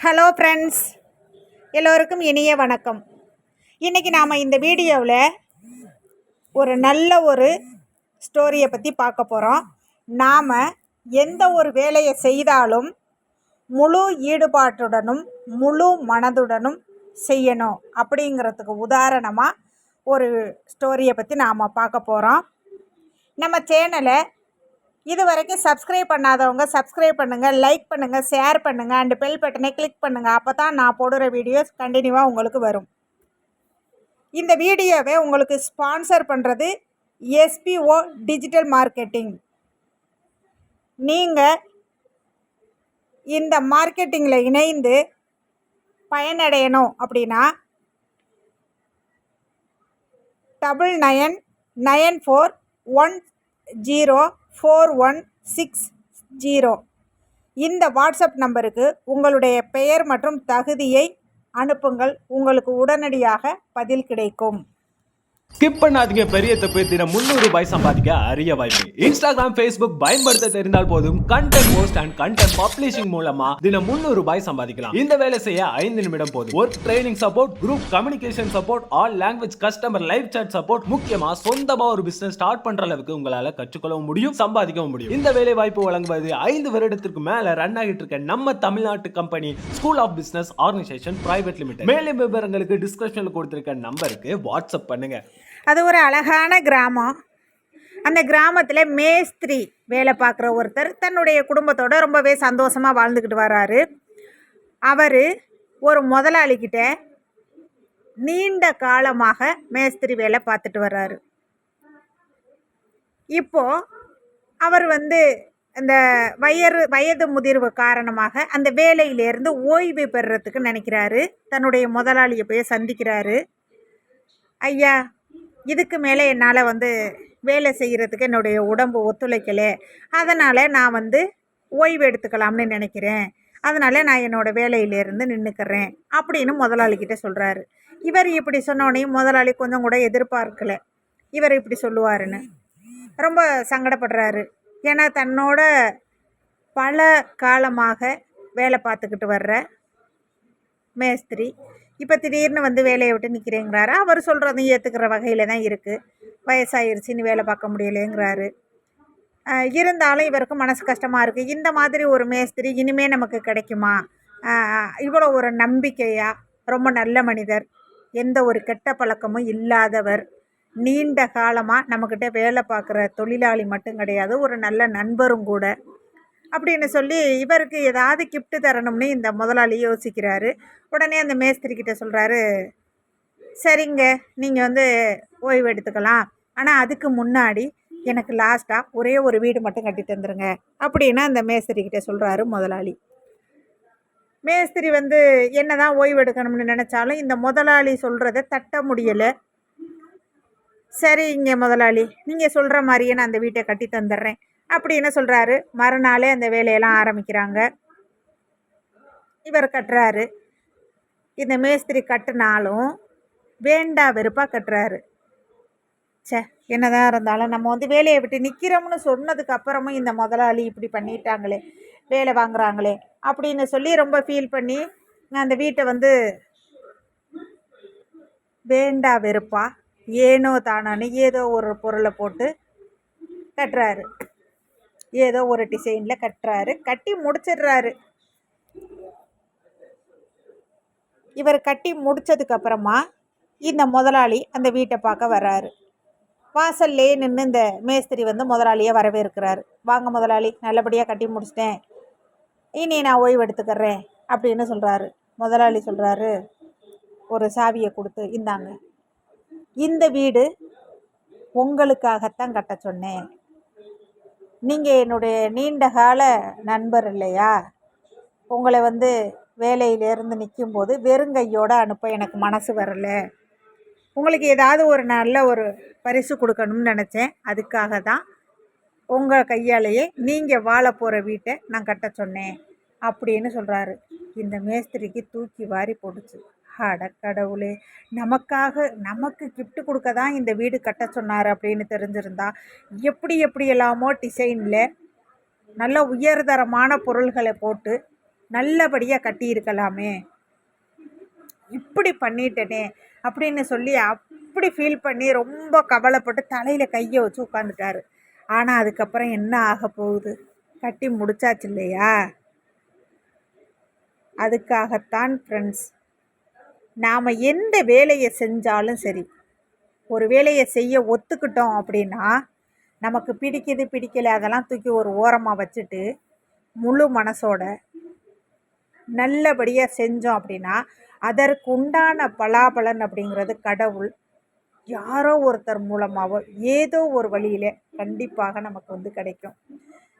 Hello friends, எல்லோருக்கும் இனிய வணக்கம். இன்றைக்கி நாம் இந்த வீடியோவில் ஒரு நல்ல ஸ்டோரியை பற்றி பார்க்க போகிறோம். நாம் எந்த ஒரு வேலையை செய்தாலும் முழு ஈடுபாட்டுடனும் முழு மனதுடனும் செய்யணும் அப்படிங்கிறதுக்கு உதாரணமாக ஒரு ஸ்டோரியை பற்றி நாம் பார்க்க போகிறோம். நம்ம சேனலை இது வரைக்கும் சப்ஸ்கிரைப் பண்ணாதவங்க சப்ஸ்கிரைப் பண்ணுங்கள், லைக் பண்ணுங்கள், ஷேர் பண்ணுங்கள் அண்டு பெல் பட்டனை கிளிக் பண்ணுங்கள். அப்போ தான் நான் போடுற வீடியோஸ் கண்டினியூவாக உங்களுக்கு வரும். இந்த வீடியோவை உங்களுக்கு ஸ்பான்சர் பண்ணுறது எஸ்பிஓ டிஜிட்டல் மார்க்கெட்டிங். நீங்கள் இந்த மார்க்கெட்டிங்கில் இணைந்து பயனடையணும் அப்படின்னா 9994104160 இந்த வாட்ஸ்அப் நம்பருக்கு உங்களுடைய பெயர் மற்றும் தகுதியை அனுப்புங்கள். உங்களுக்கு உடனடியாக பதில் கிடைக்கும். ஸ்கிப் பண்ணாதீங்க. பெரிய தப்பு. தினம் 300 ரூபாய் சம்பாதிக்க அரிய வாய்ப்பு. இன்ஸ்டாகிராம், ஃபேஸ்புக் பயன்படுத்த தெரிந்தால் போதும். Content post and content publishing மூலமா தினம் 300 ரூபாய் சம்பாதிக்கலாம். இந்த வேலை செய்ய 5 நிமிடம் போதும். Work training support, group communication support, all language customer live chat support, முக்கியமா சொந்தமா ஒரு பிசினஸ் ஸ்டார்ட் பண்ற அளவுக்கு உங்களால கற்றுக்கொள்ளவும் முடியும், சம்பாதிக்கவும் முடியும். இந்த வேலை வாய்ப்பு வழங்குவது 5 வருடத்திற்கு மேல ரன் ஆகிட்டு இருக்க நம்ம தமிழ்நாட்டு company school of business organisation private limited. மேலும் விவரங்களுக்கு டிஸ்கிரிப்ஷன்ல கொடுத்திருக்க நம்பருக்கு வாட்ஸ்அப் பண்ணுங்க. அது ஒரு அழகான கிராமம். அந்த கிராமத்தில் மேஸ்திரி வேலை பார்க்குற ஒருத்தர் தன்னுடைய குடும்பத்தோடு ரொம்பவே சந்தோஷமாக வாழ்ந்துக்கிட்டு வராரு. அவர் ஒரு முதலாளிக்கிட்ட நீண்ட காலமாக மேஸ்திரி வேலை பார்த்துட்டு வர்றாரு. இப்போது அவர் அந்த வயது முதிர்வு காரணமாக அந்த வேலையிலேருந்து ஓய்வு பெறுறதுக்கு நினைக்கிறாரு. தன்னுடைய முதலாளியை போய் சந்திக்கிறாரு. ஐயா, இதுக்கு மேலே என்னால் வேலை செய்கிறதுக்கு என்னுடைய உடம்பு ஒத்துழைக்கலை, அதனால் நான் ஓய்வு எடுத்துக்கலாம்னு நினைக்கிறேன், அதனால் நான் என்னோடய வேலையிலேருந்து நின்றுக்கிறேன் அப்படின்னு முதலாளிக்கிட்ட சொல்கிறாரு. இவர் இப்படி சொன்னோடனே முதலாளி கொஞ்சம் கூட எதிர்பார்க்கலை இவர் இப்படி சொல்லுவாருன்னு. ரொம்ப சங்கடப்படுறாரு. ஏன்னா தன்னோட பல காலமாக வேலை பார்த்துக்கிட்டு வர்ற மேஸ்திரி இப்போ திடீர்னு வேலையை விட்டு நிற்கிறேங்கிறாரு. அவர் சொல்கிறதையும் ஏற்றுக்கிற வகையில் தான் இருக்குது. வயசாயிருச்சுன்னு வேலை பார்க்க முடியலைங்கிறாரு. இருந்தாலும் இவருக்கு மனசு கஷ்டமாக இருக்குது. இந்த மாதிரி ஒரு மேஸ்திரி இனிமேல் நமக்கு கிடைக்குமா? இவ்வளோ ஒரு நம்பிக்கையாக, ரொம்ப நல்ல மனிதர், எந்த ஒரு கெட்ட பழக்கமும் இல்லாதவர், நீண்ட காலமாக நம்மக்கிட்ட வேலை பார்க்குற தொழிலாளி மட்டும் கிடையாது, ஒரு நல்ல நண்பரும் கூட அப்படின்னு சொல்லி இவருக்கு ஏதாவது கிஃப்ட்டு தரணும்னு இந்த முதலாளி யோசிக்கிறாரு. உடனே அந்த மேஸ்திரிக்கிட்ட சொல்கிறாரு, சரிங்க, நீங்கள் ஓய்வு எடுத்துக்கலாம், ஆனால் அதுக்கு முன்னாடி எனக்கு லாஸ்ட்டாக ஒரே ஒரு வீடு மட்டும் கட்டி தந்துருங்க அப்படின்னு அந்த மேஸ்திரிக்கிட்ட சொல்கிறாரு முதலாளி. மேஸ்திரி என்ன தான் ஓய்வு எடுக்கணும்னு நினச்சாலும் இந்த முதலாளி சொல்கிறத தட்ட முடியலை. சரிங்க முதலாளி, நீங்கள் சொல்கிற மாதிரியே நான் அந்த வீட்டை கட்டி தந்துடுறேன் அப்படின்னு சொல்கிறாரு. மறுநாளே அந்த வேலையெல்லாம் ஆரம்பிக்கிறாங்க. இவர் கட்டுறாரு. இந்த மேஸ்திரி கட்டுனாலும் வேண்டா வெறுப்பாக கட்டுறாரு. என்னதான் இருந்தாலும் நம்ம வேலையை விட்டு நிற்கிறோம்னு சொன்னதுக்கு அப்புறமும் இந்த முதலாளி இப்படி பண்ணிட்டாங்களே, வேலை வாங்குறாங்களே அப்படின்னு சொல்லி ரொம்ப ஃபீல் பண்ணி அந்த வீட்டை வேண்டா வெறுப்பா ஏனோ தானோன்னு ஏதோ ஒரு பொருளை போட்டு கட்டுறாரு. ஏதோ ஒரு டிசைனில் கட்டுறாரு. கட்டி முடிச்சிடுறாரு. இவர் கட்டி முடித்ததுக்கப்புறமா இந்த முதலாளி அந்த வீட்டை பார்க்க வர்றாரு. வாசல்லே நின்று இந்த மேஸ்திரி முதலாளியை வரவேற்கிறாரு. வாங்க முதலாளி, நல்லபடியாக கட்டி முடிச்சிட்டேன், இனி நான் ஓய்வு எடுத்துக்கிறேன் அப்படின்னு சொல்கிறாரு. முதலாளி சொல்கிறாரு, ஒரு சாவியை கொடுத்து, இந்தாங்க, இந்த வீடு உங்களுக்காகத்தான் கட்ட சொன்னேன், நீங்கள் என்னுடைய நீண்ட கால நண்பர் இல்லையா, உங்களை வேலையிலேருந்து நிற்கும்போது வெறுங்கையோடு அனுப்ப எனக்கு மனசு வரலை, உங்களுக்கு ஏதாவது ஒரு நல்ல ஒரு பரிசு கொடுக்கணும்னு நினச்சேன், அதுக்காக தான் உங்கள் கையாலேயே நீங்கள் வாழ போகிற வீட்டை நான் கட்ட சொன்னேன் அப்படின்னு சொல்கிறாரு. இந்த மேஸ்திரிக்கு தூக்கி வாரி போட்டுச்சு. அட கடவுளே, நமக்கு கிஃப்ட் கொடுக்க தான் இந்த வீடு கட்ட சொன்னார் அப்படின்னு தெரிஞ்சிருந்தா எப்படியெல்லாமோ டிசைனில் நல்ல உயர்தரமான பொருள்களை போட்டு நல்லபடியாக கட்டியிருக்கலாமே, இப்படி பண்ணிட்டனே அப்படின்னு சொல்லி அப்படி ஃபீல் பண்ணி ரொம்ப கவலைப்பட்டு தலையில் கையை வச்சு உட்காந்துட்டாரு. ஆனால் அதுக்கப்புறம் என்ன ஆக போகுது? கட்டி முடிச்சாச்சு இல்லையா? அதுக்காகத்தான் ஃப்ரெண்ட்ஸ், நாம் எந்த வேலையை செஞ்சாலும் சரி, ஒரு வேலையை செய்ய ஒத்துக்கிட்டோம் அப்படின்னா, நமக்கு பிடிக்குது பிடிக்கல அதெல்லாம் தூக்கி ஒரு ஓரமாக வச்சுட்டு முழு மனசோட நல்லபடியாக செஞ்சோம் அப்படின்னா, அதற்கு உண்டான பலாபலன் அப்படிங்கிறது கடவுள் யாரோ ஒருத்தர் மூலமாகவோ ஏதோ ஒரு வழியில் கண்டிப்பாக நமக்கு வந்து கிடைக்கும்.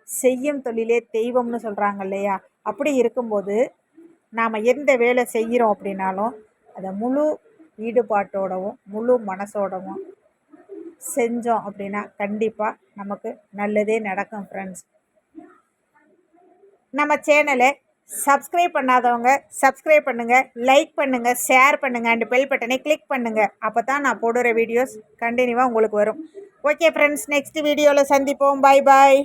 செய்யும் தொழிலே தெய்வம்னு சொல்கிறாங்க இல்லையா? அப்படி இருக்கும்போது நாம் எந்த வேலை செய்கிறோம் அப்படின்னாலும் அதை முழு ஈடுபாட்டோடவும் முழு மனசோடவும் செஞ்சோம் அப்படின்னா கண்டிப்பாக நமக்கு நல்லதே நடக்கும் ஃப்ரெண்ட்ஸ். நம்ம சேனலை சப்ஸ்கிரைப் பண்ணாதவங்க சப்ஸ்கிரைப் பண்ணுங்கள், லைக் பண்ணுங்கள், ஷேர் பண்ணுங்கள் அண்ட் பெல் பட்டனை கிளிக் பண்ணுங்கள். அப்போ தான் நான் போடுற வீடியோஸ் கண்டினியூவாக உங்களுக்கு வரும். ஓகே ஃப்ரெண்ட்ஸ், நெக்ஸ்ட் வீடியோவில் சந்திப்போம். பாய் பாய்.